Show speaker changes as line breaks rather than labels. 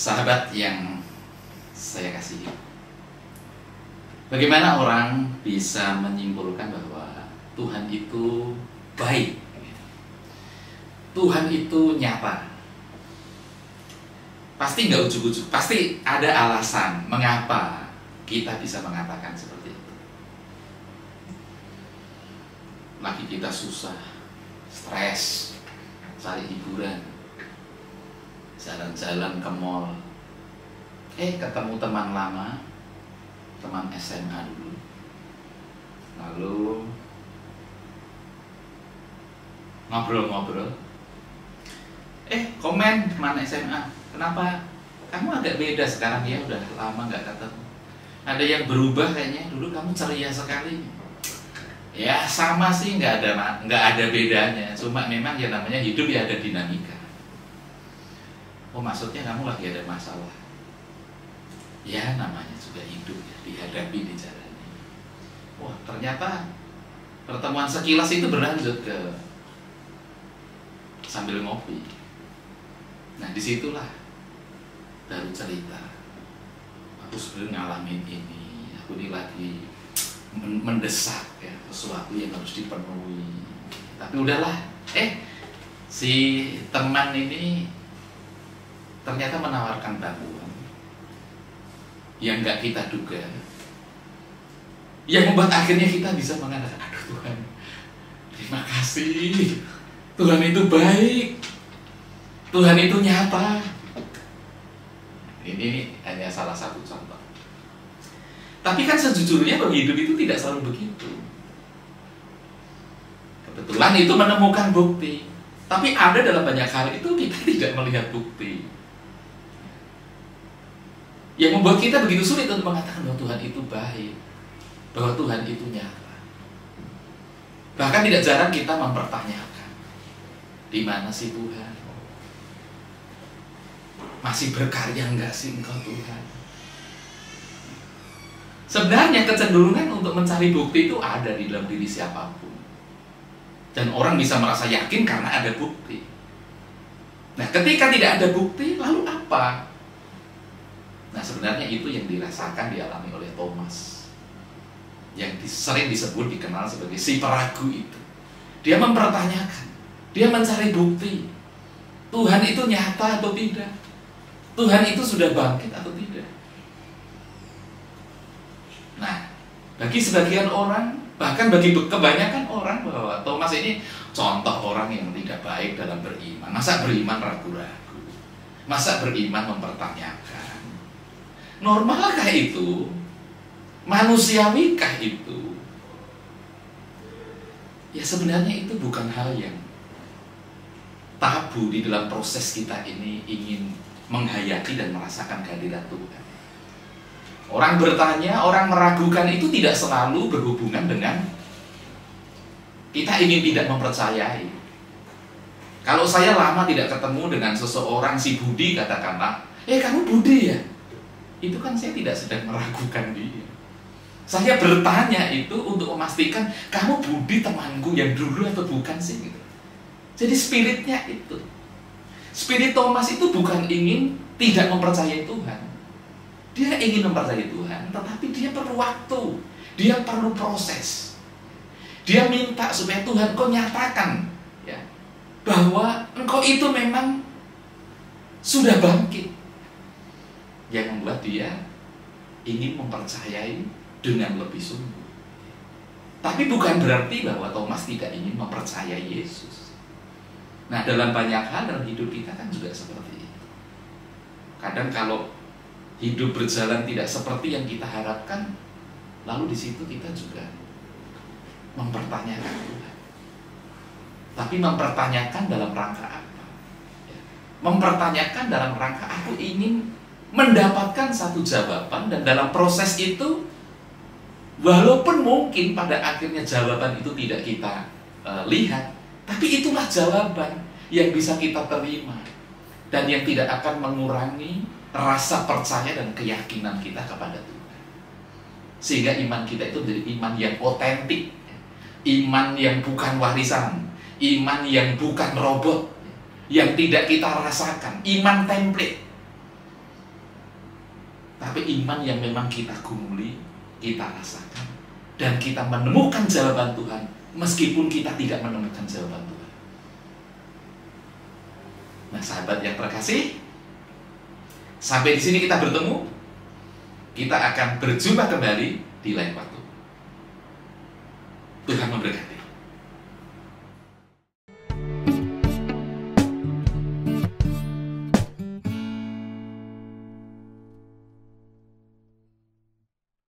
Sahabat yang saya kasihi, bagaimana orang bisa menyimpulkan bahwa Tuhan itu baik, Tuhan itu nyata? Pasti nggak ujuk-ujuk, pasti ada alasan mengapa kita bisa mengatakan seperti itu. Lagi kita susah, stres, cari hiburan, jalan-jalan ke mall, ketemu teman lama, teman SMA dulu, lalu ngobrol-ngobrol, komen teman SMA, kenapa kamu agak beda sekarang ya, udah lama nggak ketemu, ada yang berubah kayaknya, dulu kamu ceria sekali. Ya sama sih, nggak ada bedanya, cuma memang ya namanya hidup ya ada dinamika. Oh maksudnya kamu lagi ada masalah? Ya namanya juga hidup ya, dihadapi, dijalani. Wah ternyata pertemuan sekilas itu berlanjut ke sambil ngopi. Nah disitulah baru cerita, aku sebenarnya ngalamin ini, aku ini lagi mendesak ya, sesuatu yang harus dipenuhi. Tapi udahlah, si teman ini ternyata menawarkan bantuan yang nggak kita duga, yang membuat akhirnya kita bisa mengatakan, aduh Tuhan, terima kasih, Tuhan itu baik, Tuhan itu nyata. Ini hanya salah satu contoh. Tapi kan sejujurnya bahwa hidup itu tidak selalu begitu. Kebetulan itu menemukan bukti, tapi ada dalam banyak hal itu kita tidak melihat bukti, yang membuat kita begitu sulit untuk mengatakan bahwa Tuhan itu baik, bahwa Tuhan itu nyata. Bahkan tidak jarang kita mempertanyakan, di mana sih Tuhan? Masih berkarya enggak sih Engkau Tuhan? Sebenarnya kecenderungan untuk mencari bukti itu ada di dalam diri siapapun, dan orang bisa merasa yakin karena ada bukti. Nah ketika tidak ada bukti, lalu apa? Nah sebenarnya itu yang dirasakan, dialami oleh Thomas, yang sering disebut, dikenal sebagai si peragu itu. Dia mempertanyakan, dia mencari bukti, Tuhan itu nyata atau tidak, Tuhan itu sudah bangkit atau tidak. Nah bagi sebagian orang, bahkan bagi kebanyakan orang, bahwa Thomas ini contoh orang yang tidak baik dalam beriman. Masa beriman ragu-ragu, masa beriman mempertanyakan. Normalkah itu? Manusiawikah itu? Ya sebenarnya itu bukan hal yang tabu di dalam proses kita ini ingin menghayati dan merasakan kehadiran Tuhan. Orang bertanya, orang meragukan itu tidak selalu berhubungan dengan kita ingin tidak mempercayai. Kalau saya lama tidak ketemu dengan seseorang, si Budi katakanlah, kamu Budi ya? Itu kan saya tidak sedang meragukan dia. Saya bertanya itu untuk memastikan, kamu Budi temanku yang dulu atau bukan sih? Gitu. Jadi spiritnya itu. Spirit Thomas itu bukan ingin tidak mempercayai Tuhan. Dia ingin mempercayai Tuhan, tetapi dia perlu waktu, dia perlu proses. Dia minta supaya Tuhan kau nyatakan ya, bahwa engkau itu memang sudah bangkit. Yang membuat dia ingin mempercayai dengan lebih sungguh. Tapi bukan berarti bahwa Thomas tidak ingin mempercayai Yesus. Nah dalam banyak hal dalam hidup kita kan juga seperti itu. Kadang kalau hidup berjalan tidak seperti yang kita harapkan, lalu di situ kita juga mempertanyakan Tuhan. Tapi mempertanyakan dalam rangka apa? Mempertanyakan dalam rangka aku ingin mendapatkan satu jawaban, dan dalam proses itu walaupun mungkin pada akhirnya jawaban itu tidak kita lihat, tapi itulah jawaban yang bisa kita terima dan yang tidak akan mengurangi rasa percaya dan keyakinan kita kepada Tuhan, sehingga iman kita itu menjadi iman yang otentik, iman yang bukan warisan, iman yang bukan robot, yang tidak kita rasakan, iman template. tapi iman yang memang kita gumuli, kita rasakan, dan kita menemukan jawaban Tuhan meskipun kita tidak menemukan jawaban Tuhan. Nah, sahabat yang terkasih, sampai di sini kita bertemu. Kita akan berjumpa kembali di lain waktu. Tuhan memberkati.